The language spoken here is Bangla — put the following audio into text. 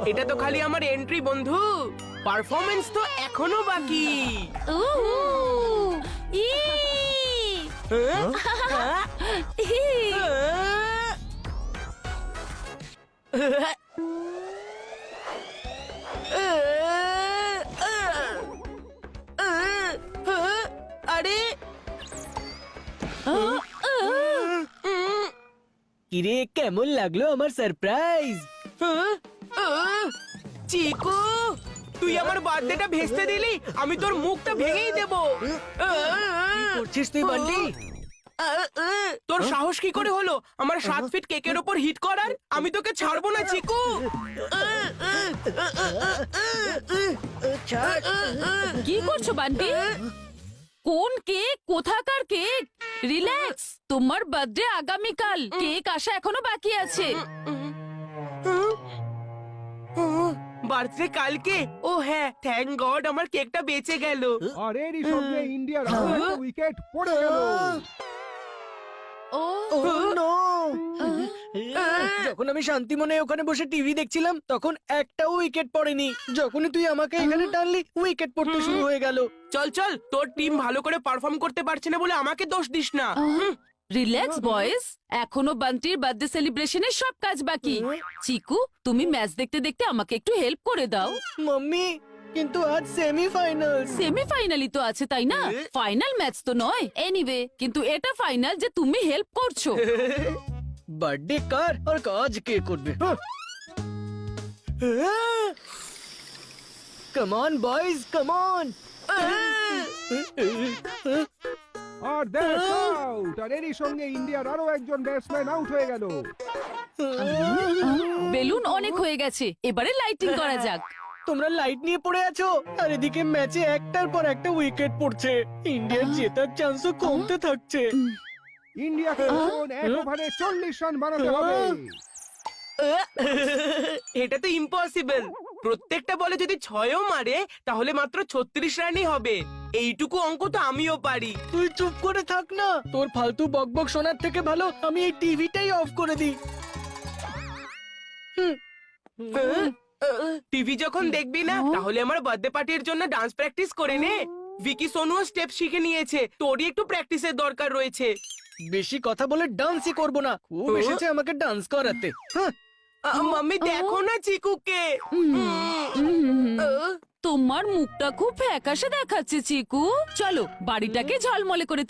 এটা তো খালি আমার এন্ট্রি বন্ধু, পারফরম্যান্স তো এখনো বাকি। আরে কিরে, কেমন লাগলো আমার সারপ্রাইজ? চিকু, তুই আমার বার্থডেটা ভেস্তে দিলি, আমি তোর মুখটা ভেঙেই দেব। কি করছিস তুই বান্টি? তোর সাহস কি করে হলো আমার 7 ফিট কেকের ওপর হিট করার? আমি তোকে ছাড়বো না চিকু। কি করছো বান্টি? কোন কেক? কোথাকার কেক? রিল্যাক্স, তোমার বার্থডে আগামীকাল, কেক আসা এখনো বাকি আছে। বার্থডে কালকে? ও হ্যাঁ, থ্যাংক গড আমার কেকটা বেঁচে গেল। আর এরই সঙ্গে ইন্ডিয়ার আরো একটা উইকেট পড়ে গেল। ও যখন আমি শান্তি মনে ওখানে বসে টিভি দেখছিলাম তখন একটাও উইকেট পড়েনি। যখনই তুই আমাকে এখানে টানলি উইকেট পড়তে শুরু হয়ে গেল। চল চল, তোর টিম ভালো করে পারফর্ম করতে পারছে না বলে আমাকে দোষ দিস না। রিল্যাক্স বয়েজ, এখনো বান্টির বার্থডে সেলিব্রেশনের সব কাজ বাকি। চিকু, তুমি ম্যাচ দেখতে দেখতে আমাকে একটু হেল্প করে দাও। মাম্মি, কিন্তু আজ সেমিফাইনাল। সেমিফাইনালই তো আছে, তাই না? ফাইনাল ম্যাচ তো নয়। এনিওয়ে, কিন্তু এটা ফাইনাল যে তুমি হেল্প করছো। বার্থডে কার আর কাজ কে করবে? Come on boys, come on. আর দ্যাটস আউট। আর এরই সঙ্গে ইন্ডিয়ার আরো একজন ব্যাটসম্যান আউট হয়ে গেল। বেলুন অনেক হয়ে গেছে, এবারে লাইটিং করা যাক। তোমরা লাইট নিয়ে পড়ে আছো আর এদিকে ম্যাচে একটার পর একটা উইকেট পড়ছে। ইন্ডিয়ার জেতার চান্সও কমতে থাকছে। ইন্ডিয়াকে এখন 1 ওভারে 40 রান বানাতে হবে। এটা তো ইম্পসিবল। প্রত্যেকটা বলে যদি 6ও মারে তাহলে মাত্র 36 রানই হবে। এইটুকু অঙ্ক তো আমিও পারি। তুই চুপ করে থাক না, তোর ফালতু বকবক শোনার থেকে ভালো আমি এই টিভিটাই অফ করে দিই। টিভি যখন দেখবি না তাহলে আমার বার্থডে পার্টির জন্য ডান্স প্র্যাকটিস করে নে। ভিকি সোনুও স্টেপ শিখে নিয়েছে, তোরই একটু প্র্যাকটিসের দরকার রয়েছে। বেশি কথা বলে ডান্সই করব না। খুব এসেছে আমাকে ডান্স করাতে। মাম্মি দেখো না চিকুকে। তোমার মুখটা খুব ফ্যাকাশে দেখাচ্ছে চিকু। চলো বাড়িটাকে ঝলমলে করে